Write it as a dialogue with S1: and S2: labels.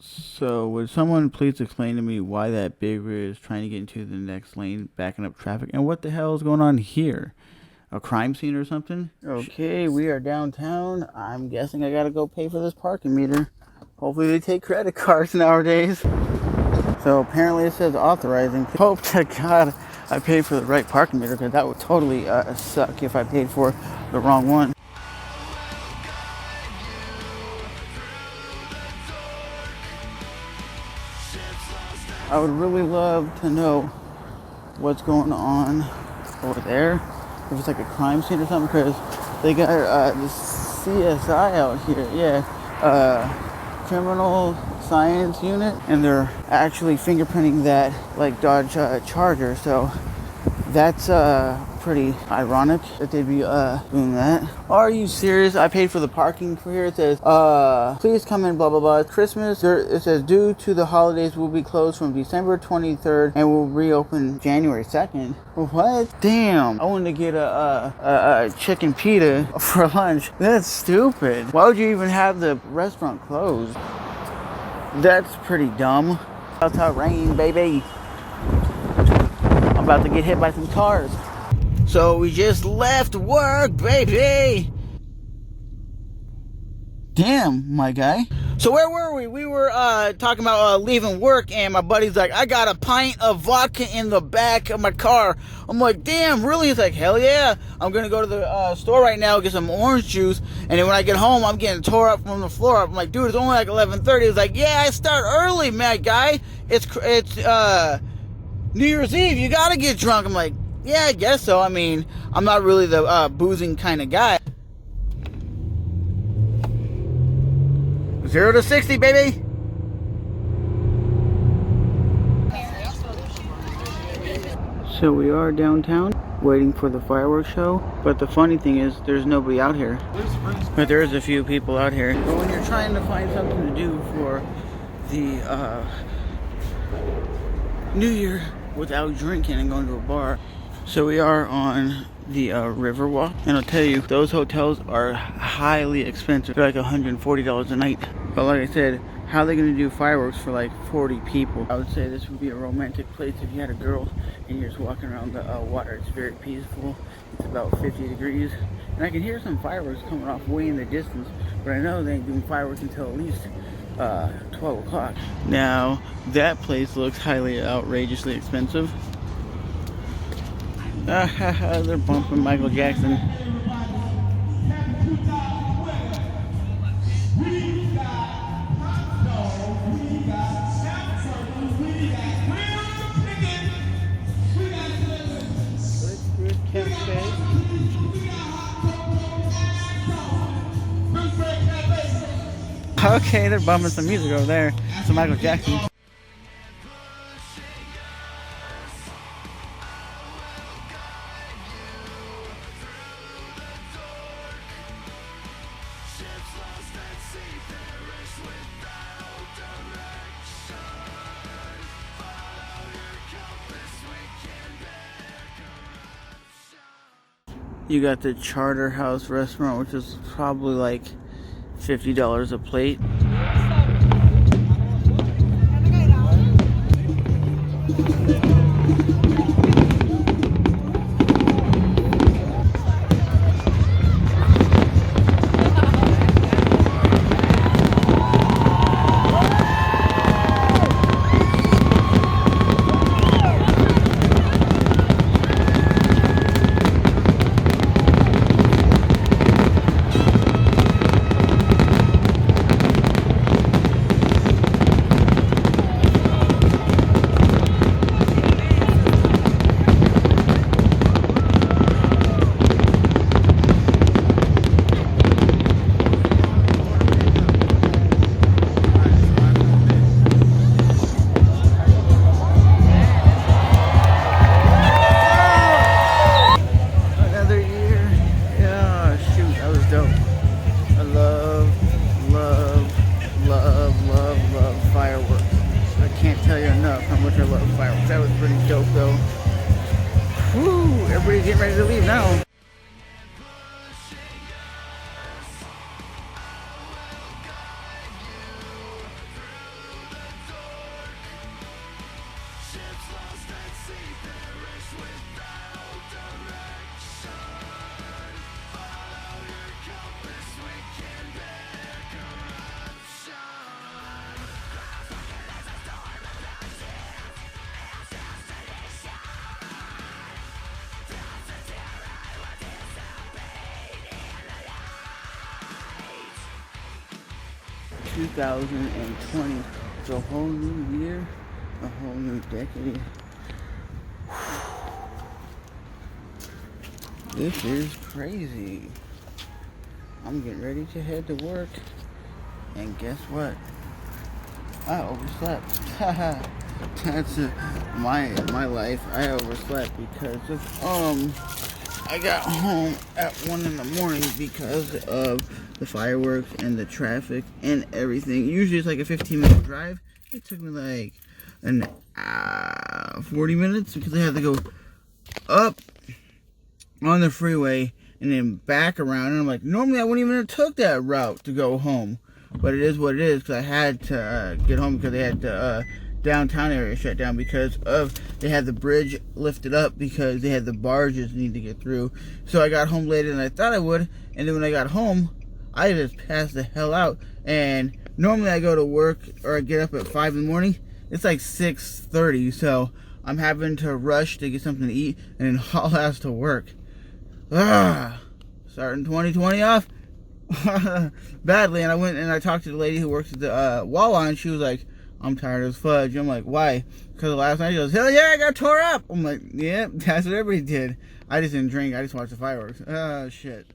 S1: So, would someone please explain to me why that big rig is trying to get into the next lane, backing up traffic, and what the hell is going on here? A crime scene or something? Okay, we are downtown. I'm guessing I gotta go pay for this parking meter. Hopefully they take credit cards nowadays. So apparently it says authorizing. Hope to God I paid for the right parking meter, because that would totally suck if I paid for the wrong one. I would really love to know what's going on over there. If it's like a crime scene or something, because they got the CSI out here. Yeah, criminal science unit, and they're actually fingerprinting that like Dodge Charger. So that's pretty ironic that they'd be doing that. Are you serious? I paid for the parking for here. It says, please come in, blah, blah, blah. Christmas, it says, due to the holidays, will be closed from December 23rd and will reopen January 2nd. What? Damn. I wanted to get a chicken pita for lunch. That's stupid. Why would you even have the restaurant closed? That's pretty dumb. That's how rain, baby. I'm about to get hit by some cars. So we just left work, baby. Damn, my guy. So where were we? We were talking about leaving work, and my buddy's like, I got a pint of vodka in the back of my car. I'm like, damn, really? He's like, hell yeah. I'm going to go to the store right now, get some orange juice, and then when I get home, I'm getting tore up from the floor up. I'm like, dude, it's only like 11:30. He's like, yeah, I start early, my guy. It's New Year's Eve. You got to get drunk. I'm like, yeah, I guess so. I mean, I'm not really the boozing kind of guy. 0 to 60, baby. So we are downtown waiting for the fireworks show, but the funny thing is there's nobody out here. But there is a few people out here. But when you're trying to find something to do for the New Year without drinking and going to a bar. So we are on the Riverwalk, and I'll tell you, those hotels are highly expensive. They're like $140 a night. But like I said, how are they going to do fireworks for like 40 people? I would say this would be a romantic place if you had a girl and you're just walking around the water. It's very peaceful. It's about 50 degrees. And I can hear some fireworks coming off way in the distance, but I know they ain't doing fireworks until at least 12 o'clock. Now, that place looks highly outrageously expensive. They're bumping Michael Jackson. Okay, they're bumping some music over there. Some Michael Jackson. You got the Charter House restaurant, which is probably like $50 a plate. That was pretty dope though. Woo! Everybody's getting ready to leave now. 2020. It's a whole new year, a whole new decade. This is crazy. I'm getting ready to head to work, and guess what? I overslept. That's my life. I overslept because of I got home at 1 in the morning because of the fireworks and the traffic and everything. Usually it's like a 15-minute drive. It took me like 40 minutes because I had to go up on the freeway and then back around. And I'm like, normally I wouldn't even have took that route to go home. But it is what it is because I had to get home because they had the downtown area shut down because of they had the bridge lifted up because they had the barges need to get through. So I got home later than I thought I would. And then when I got home, I just passed the hell out. And normally I go to work or I get up at 5 in the morning. It's like 6:30. So I'm having to rush to get something to eat and then haul ass to work. Starting 2020 off badly. And I went and I talked to the lady who works at the Wawa, and she was like, I'm tired as fudge. I'm like, why? Because last night she goes, hell yeah, I got tore up. I'm like, yeah, that's what everybody did. I just didn't drink. I just watched the fireworks. Shit.